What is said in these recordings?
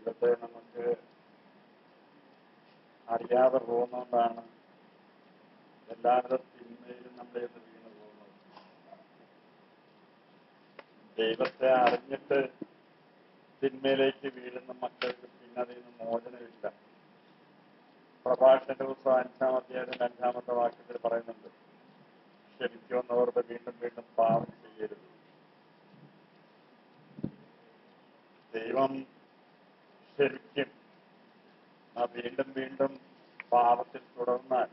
ഇതൊക്കെ നമുക്ക് അറിയാതെ പോകുന്നതുകൊണ്ടാണ് എല്ലാവരുടെ തിന്മയിലും നമ്മളെ വീണു പോകുന്നത്. ദൈവത്തെ അറിഞ്ഞിട്ട് തിന്മയിലേക്ക് വീഴുന്ന മക്കൾക്ക് പിന്നെ അതിൽ നിന്ന് മോചനമില്ല. പ്രഭാഷണ പുസ്തകം 5-ാം അധ്യായത്തിന്റെ 5-ാമത്തെ വാക്യത്തിൽ പറയുന്നുണ്ട്, ക്ഷമിക്കുമെന്നവർക്ക് വീണ്ടും വീണ്ടും പാപം ചെയ്യരുത്. ദൈവം ക്ഷമിക്കും. വീണ്ടും വീണ്ടും പാപത്തിൽ തുടർന്നാൽ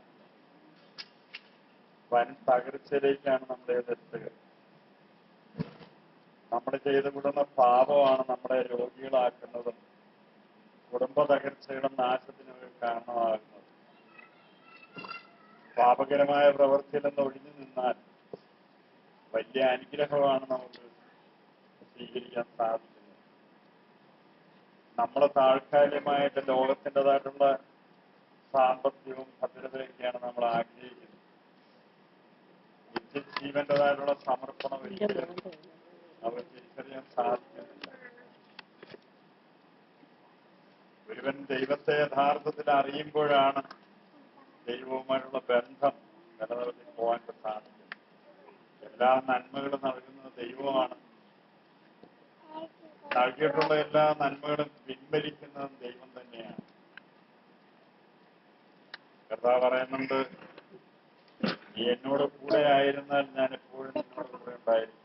വൻ തകർച്ചയിലേക്കാണ് നമ്മളെ എത്തുക. നമ്മൾ ചെയ്തു വിടുന്ന പാപമാണ് നമ്മളെ രോഗികളാക്കുന്നതും കുടുംബ തകർച്ചകളും നാശത്തിനും കാരണമാകുന്നത്. പാപകരമായ പ്രവൃത്തിയിൽ നിന്ന് ഒഴിഞ്ഞു നിന്നാൽ വലിയ അനുഗ്രഹമാണ് നമുക്ക് സ്വീകരിക്കാൻ സാധിക്കുന്നത്. നമ്മുടെ താൽക്കാലികമായിട്ട് ലോകത്തിൻ്റെതായിട്ടുള്ള സാമ്പത്തികവും ഭദ്രതയൊക്കെയാണ് നമ്മൾ ആഗ്രഹിക്കുന്നത്. നിത്യജീവന്റേതായിട്ടുള്ള സമർപ്പണം ഒരിക്കലും അവർ തിരിച്ചറിയാൻ സാധിക്കുന്നില്ല. ഒരുവൻ ദൈവത്തെ യഥാർത്ഥത്തിൽ അറിയുമ്പോഴാണ് ദൈവവുമായിട്ടുള്ള ബന്ധം നിലനിർത്തി പോകാൻ സാധിക്കും. എല്ലാ നന്മകളും നൽകുന്നത് ദൈവമാണ്. നൽകിയിട്ടുള്ള എല്ലാ നന്മകളും പിൻവലിക്കുന്നതും ദൈവം തന്നെയാണ്. കർത്താവ് പറയുന്നുണ്ട്, എന്നോട് കൂടെ ആയിരുന്നാൽ ഞാൻ എപ്പോഴും നിന്നോട് കൂടെ ഉണ്ടായിരിക്കും.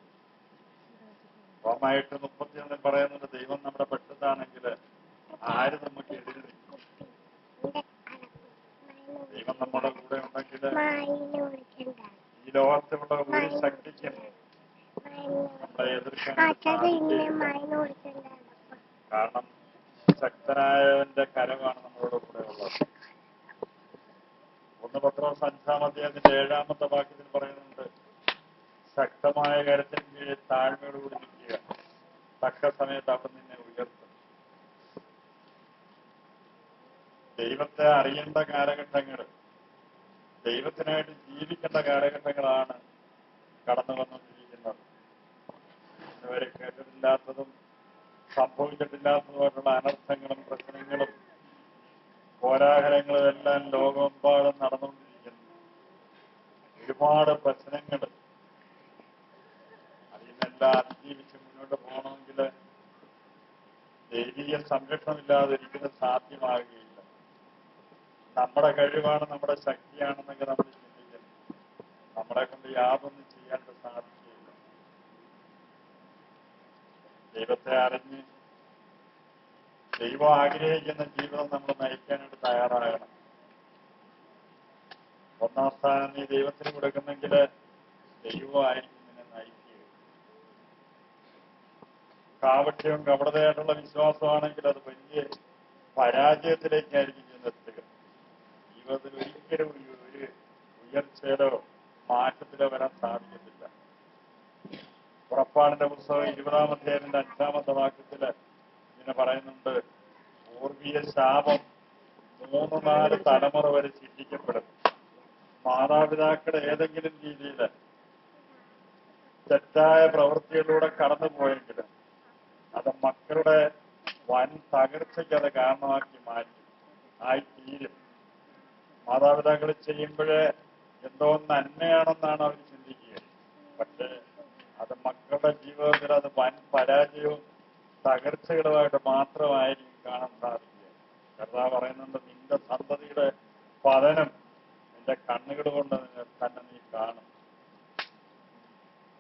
റോമായിട്ട് 31 പറയുന്നുണ്ട്, ദൈവം നമ്മുടെ പക്ഷത്താണെങ്കിൽ ആര് നമുക്ക് എതിര് നിൽക്കും? ദൈവം നമ്മുടെ കൂടെ ഉണ്ടെങ്കിൽ ഈ ലോകത്തിലുള്ള ഒരു ശക്തിക്കും നമ്മളെ എതിർക്കാൻ സാധിക്കില്ല. കാരണം ശക്തനായവന്റെ കരമാണ് നമ്മളോട് കൂടെ ഉള്ളത്. 1 പത്രോസ് 5-ാം അധ്യായത്തിന്റെ 7-ാമത്തെ വാക്യത്തിൽ പറയുന്നുണ്ട്, ശക്തമായ കരത്തിന് കീഴിൽ താഴ്മയോടുകൂടി നിൽക്കുക, തക്ക സമയത്ത് അവൻ നിന്നെ ഉയർത്തും. ദൈവത്തെ അറിയേണ്ട കാലഘട്ടങ്ങൾ, ദൈവത്തിനായിട്ട് ജീവിക്കേണ്ട കാലഘട്ടങ്ങളാണ് കടന്നു വന്നുകൊണ്ടിരിക്കുന്നത്. ഇതുവരെ കേട്ടിട്ടില്ലാത്തതും സംഭവിച്ചിട്ടില്ലാത്തതുമായിട്ടുള്ള അനർത്ഥങ്ങളും പ്രശ്നങ്ങളും കോലാഹലങ്ങളും എല്ലാം ലോകമെമ്പാടും നടന്നുകൊണ്ടിരിക്കുന്നു. ഒരുപാട് പ്രശ്നങ്ങൾ. അതിൽ നിന്നെല്ലാം അതിജീവിച്ച് മുന്നോട്ട് പോകണമെങ്കിൽ ദൈവീയ സംരക്ഷണമില്ലാതെ ഒരിക്കലും സാധ്യമാകുകയില്ല. നമ്മുടെ കഴിവാണ്, നമ്മുടെ ശക്തിയാണെന്നൊക്കെ നമ്മൾ ചിന്തിക്കുന്നു. നമ്മളെ കൊണ്ട് യാതൊന്നും ചെയ്യാൻ സാധിക്കുകയില്ല. ദൈവത്തെ അറിഞ്ഞ് ദൈവം ആഗ്രഹിക്കുന്ന ജീവിതം നമ്മൾ നയിക്കാനായിട്ട് തയ്യാറാകണം. ഒന്നാം സ്ഥാനം നീ ദൈവത്തിന് കൊടുക്കുന്നെങ്കിൽ ദൈവമായിരിക്കും നിന്നെ നയിക്കുക. കാപട്യവും കപടതയായിട്ടുള്ള വിശ്വാസമാണെങ്കിൽ അത് വലിയ പരാജയത്തിലേക്കായിരിക്കും ചെന്നെത്തുക. ജീവിതത്തിൽ ഒരിക്കലും ഒരു ഉയർച്ചയിലോ മാറ്റത്തിലോ വരാൻ സാധിക്കത്തില്ല. പുറപ്പാടിന്റെ പുസ്തകം 20-ാം അധ്യായത്തിന്റെ 5-ാമത്തെ വാക്യത്തില് ഇങ്ങനെ പറയുന്നുണ്ട്, പൂർവീയ ശാപം 3-4 തലമുറ വരെ ശിക്ഷിക്കപ്പെടും. മാതാപിതാക്കളുടെ ഏതെങ്കിലും രീതിയിൽ തെറ്റായ പ്രവൃത്തികളിലൂടെ കടന്നു പോയെങ്കിൽ അത് മക്കളുടെ വൻ തകർച്ചയ്ക്ക് അത് കാരണമാക്കി ആയിത്തീരും. മാതാപിതാക്കൾ ചെയ്യുമ്പോഴേ എന്തോ നന്മയാണെന്നാണ് അവർ ചിന്തിക്കുക. പക്ഷേ അത് മക്കളുടെ ജീവിതത്തിൽ അത് വൻ പരാജയവും തകർച്ചകളുമായിട്ട് മാത്രമായിരിക്കും കാണാൻ സാധിക്കുക. കർത്താവ് പറയുന്നുണ്ട്, നിന്റെ സന്തതിയുടെ പതനം നിന്റെ കണ്ണുകൾ കൊണ്ട് തന്നെ നീ കാണും.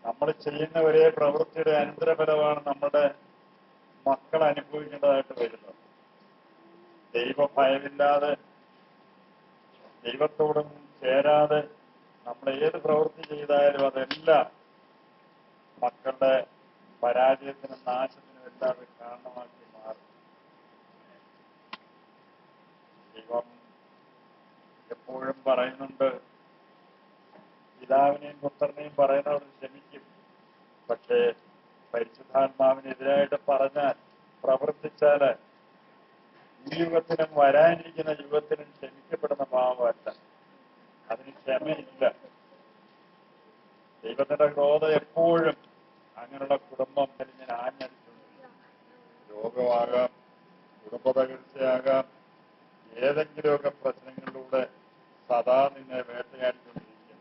നമ്മൾ ചെയ്യുന്ന ഒരേ പ്രവൃത്തിയുടെ അനന്തരഫലമാണ് നമ്മുടെ മക്കൾ അനുഭവിക്കേണ്ടതായിട്ട് വരുന്നത്. ദൈവഭയമില്ലാതെ ദൈവത്തോടും ചേരാതെ നമ്മൾ ഏത് പ്രവൃത്തി ചെയ്താലും അതെല്ലാം മക്കളുടെ പരാജയത്തിനും നാശത്തിനും എല്ലാം കാരണമാക്കി മാറും. ദൈവം എപ്പോഴും പറയുന്നുണ്ട്, പിതാവിനെയും പുത്രനെയും പറയുന്നവർ ക്ഷമിക്കും. പക്ഷേ പരിശുദ്ധാത്മാവിനെതിരായിട്ട് പറഞ്ഞാൽ പ്രവർത്തിച്ചാല് ഈ യുഗത്തിനും വരാനിരിക്കുന്ന യുഗത്തിനും ക്ഷമിക്കപ്പെടുന്ന പാപമല്ല, അതിന് ക്ഷമയില്ല. ദൈവത്തിന്റെ ക്രോധം എപ്പോഴും അങ്ങനെയുള്ള കുടുംബം ഞാൻ ആഞ്ഞടിച്ചുകൊണ്ടിരിക്കും. രോഗമാകാം, കുടുംബ തകർച്ചയാകാം, ഏതെങ്കിലുമൊക്കെ പ്രശ്നങ്ങളിലൂടെ സദാ നിന്നെ വേട്ടയാടിക്കൊണ്ടിരിക്കും.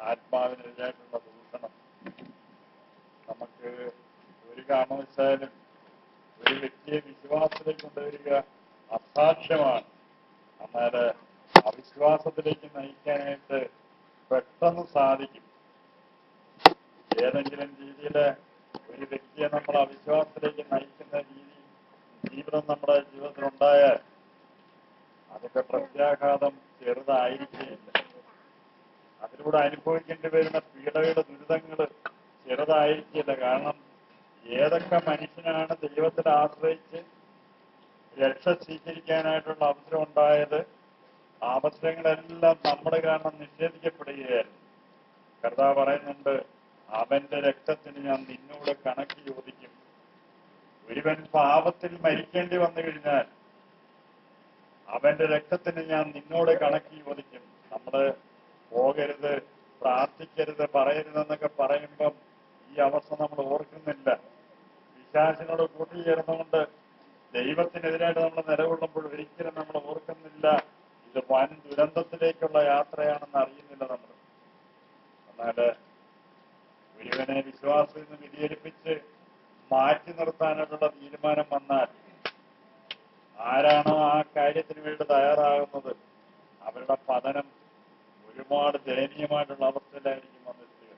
ആത്മാവിനെതിരായിട്ടുള്ള ദൂഷണം. നമുക്ക് ഒരു കാരണവശാലും ഒരു വ്യക്തിയെ വിശ്വാസത്തിലേക്ക് കൊണ്ടുവരിക അസാധ്യമാണ്. എന്നാൽ അവിശ്വാസത്തിലേക്ക് നയിക്കാനായിട്ട് പെട്ടെന്ന് സാധിക്കും. ഏതെങ്കിലും രീതിയിൽ ഒരു വ്യക്തിയെ നമ്മൾ അവിശ്വാസത്തിലേക്ക് നയിക്കുന്ന ജീവിതം നമ്മുടെ ജീവിതത്തിലുണ്ടായാൽ അതിന്റെ പ്രത്യാഘാതം ചെറുതായിരിക്കുകയില്ല. അതിലൂടെ അനുഭവിക്കേണ്ടി വരുന്ന പീഡയുടെ ദുരിതങ്ങൾ ചെറുതായിരിക്കില്ല. കാരണം ഏതൊക്കെ മനുഷ്യനാണ് ദൈവത്തിൽ ആശ്രയിച്ച് രക്ഷ സ്വീകരിക്കാനായിട്ടുള്ള അവസരം ഉണ്ടായത്, ആ അവസരങ്ങളെല്ലാം നമ്മുടെ കാരണം നിഷേധിക്കപ്പെടുകയായിരുന്നു. കർത്താവ് പറയുന്നുണ്ട്, അവന്റെ രക്തത്തിന് ഞാൻ നിന്നോട് കണക്ക് ചോദിക്കും. ഒരുവൻ പാപത്തിൽ മരിക്കേണ്ടി വന്നു കഴിഞ്ഞാൽ അവന്റെ രക്തത്തിന് ഞാൻ നിന്നോട് കണക്ക് ചോദിക്കും. നമ്മള് പോകരുത്, പ്രാർത്ഥിക്കരുത്, പറയരുതെന്നൊക്കെ പറയുമ്പം ഈ അവസ്ഥ നമ്മൾ ഓർക്കുന്നില്ല. പിശാചിനോട് കൂട്ടിച്ചേർന്നുകൊണ്ട് ദൈവത്തിനെതിരായിട്ട് നമ്മൾ നിലകൊള്ളുമ്പോൾ ഒരിക്കലും നമ്മൾ ഓർക്കുന്നില്ല ഇത് വൻ ദുരന്തത്തിലേക്കുള്ള യാത്രയാണെന്ന് അറിയുന്നില്ല നമ്മൾ. എന്നാല് ഒരുവനെ വിശ്വാസത്തിൽ നിന്ന് വ്യതിചലിപ്പിച്ച് മാറ്റി നിർത്താനായിട്ടുള്ള തീരുമാനം വന്നാൽ ആരാണോ ആ കാര്യത്തിന് വേണ്ടി തയ്യാറാകുന്നത് അവരുടെ പതനം ഒരുപാട് ദയനീയമായിട്ടുള്ള അവസ്ഥയിലായിരിക്കും വന്നെത്തുക.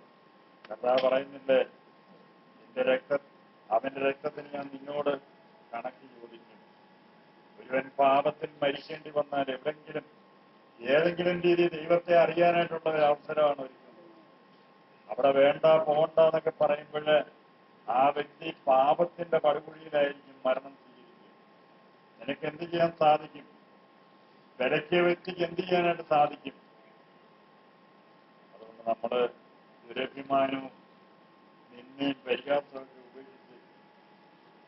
കർത്താവ് പറയുന്നില്ലേ, അവന്റെ രക്തത്തിന് ഞാൻ നിന്നോട് കണക്ക് ചോദിക്കും. ഒരുവൻ പാപത്തിൽ മരിക്കേണ്ടി വന്നാൽ ഏതെങ്കിലും രീതിയിൽ ദൈവത്തെ അറിയാനായിട്ടുള്ള ഒരു അവസരമാണ് ഒരുക്കുന്നത്. അവിടെ വേണ്ട പോണ്ട എന്നൊക്കെ പറയുമ്പോൾ ആ വ്യക്തി പാപത്തിന്റെ പടുകുഴിയിലായിരിക്കും മരണം സ്വീകരിക്കുക. നിനക്ക് എന്ത് ചെയ്യാൻ സാധിക്കും? വിലക്കിയ വ്യക്തിക്ക് എന്ത് ചെയ്യാനായിട്ട് സാധിക്കും? അതുകൊണ്ട് നമ്മള് ദുരഭിമാനവും നിന്നെയും പരിഹാസമൊക്കെ ഉപയോഗിച്ച്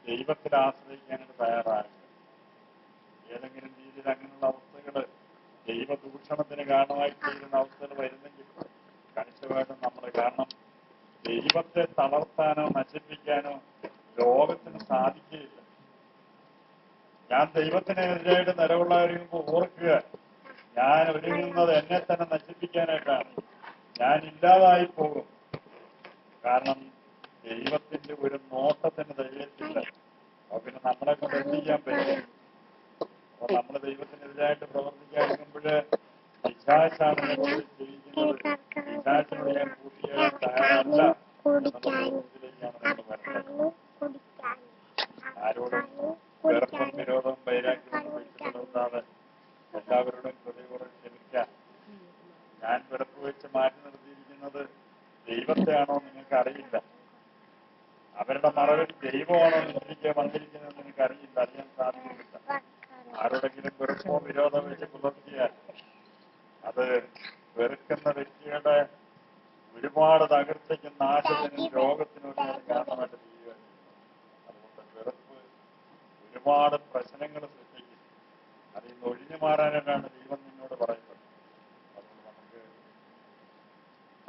ദൈവത്തിൽ ആശ്രയിക്കാനായിട്ട് തയ്യാറാകുക. ഏതെങ്കിലും രീതിയിൽ അങ്ങനെയുള്ള അവസ്ഥകള് ദൈവദൂഷണത്തിന് കാരണമായി തീരുന്ന അവസ്ഥകൾ വരുന്നെങ്കിൽ കണിശമായിട്ടും നമ്മൾ, കാരണം ദൈവത്തെ തളർത്താനോ നശിപ്പിക്കാനോ ലോകത്തിന് സാധിക്കുകയില്ല. ഞാൻ ദൈവത്തിനെതിരായിട്ട് നിലകൊള്ളാതിരിക്കുമ്പോൾ ഓർക്കുക, ഞാൻ ഒരുങ്ങുന്നത് എന്നെ തന്നെ നശിപ്പിക്കാനായിട്ടാണ്. ഞാൻ ഇല്ലാതായി പോകും. കാരണം ദൈവത്തിന്റെ ഒരു നോട്ടത്തിന് ധൈര്യത്തില്ല. അപ്പൊ പിന്നെ നമ്മളെ കൊണ്ട് എന്ത് ചെയ്യാൻ പറ്റും? അപ്പൊ നമ്മൾ ദൈവത്തിനെതിരായിട്ട് പ്രവർത്തിക്കാതിരിക്കുമ്പോഴ് പിശാചാണ് ചെയ്യിക്കുന്നത്. പിശാചിനോട് ഞാൻ കൂട്ടിയാൽ തയ്യാറല്ല എന്നുള്ള ബോധത്തിലേക്കാണ് നമ്മൾ വരുന്നത്. ആരോടും വെറുപ്പും വിരോധവും വൈരാഗ്യവും വെച്ച് പുലർത്താതെ എല്ലാവരോടും ഹൃദയപൂർവ്വം ക്ഷമിക്കാം. ഞാൻ വെറുപ്പ് വെച്ച് മാറ്റി നിർത്തിയിരിക്കുന്നത് ദൈവത്തെയാണോ നിങ്ങൾക്ക് അറിയില്ല. അവരുടെ മറവിൽ ദൈവമാണോ നിങ്ങൾക്ക് വന്നിരിക്കുന്നത് നിങ്ങൾക്ക് അറിയില്ല, അറിയാൻ സാധിക്കില്ല. ആരോടെങ്കിലും വെറുപ്പോ വിരോധം വെച്ച് പുലർത്തിയാൽ അത് വെറുക്കുന്ന വ്യക്തിയുടെ ഒരുപാട് തകർച്ചയ്ക്കും നാശത്തിനും രോഗത്തിനും കാരണമായിട്ട് തീരുകയാണ്. അതുകൊണ്ട് വെറുപ്പ് ഒരുപാട് പ്രശ്നങ്ങൾ സൃഷ്ടിക്കും. അതിൽ നിന്ന് ഒഴിഞ്ഞു മാറാനായിട്ടാണ് ദൈവം നിന്നോട് പറയുന്നത്. അതുകൊണ്ട് നമുക്ക്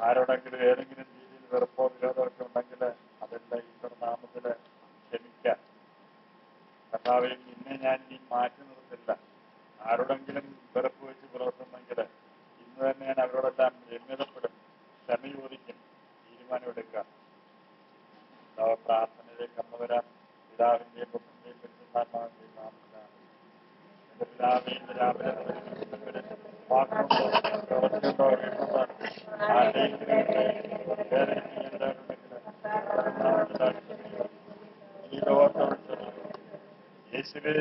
ആരോടെങ്കിലും ഏതെങ്കിലും രീതിയിൽ വെറുപ്പോ വിരോധമൊക്കെ ഉണ്ടെങ്കിൽ അതെല്ലാം ഈശ്വര നാമത്തില് ക്ഷമിക്കാം. കർത്താവേ, നിന്നെ ഞാൻ ഇനി മാറ്റി നിർത്തില്ല. ആരോടെങ്കിലും വെറുപ്പ് വെച്ച് പുലർത്തുന്നെങ്കിൽ ഇന്ന് തന്നെ ഞാൻ അവരോടെല്ലാം രമ്യതപ്പെടും, ക്ഷമ ചോദിക്കും, തീരുമാനമെടുക്കാം. പ്രാർത്ഥനയിലേക്ക് അമ്മ വരാം. പിതാവിന്റെയും പുത്രന്റെയും പരിശുദ്ധാത്മാവിന്റെയും നാമത്തിലാണ്. എന്റെ പിതാവേ, ഇന്ന് രാവിലെ വാക്കുണ്ടോ പ്രവൃത്തിയുണ്ടോ ആരുടെയെങ്കിലും ഈ ലോകത്തോട് യേശുവേ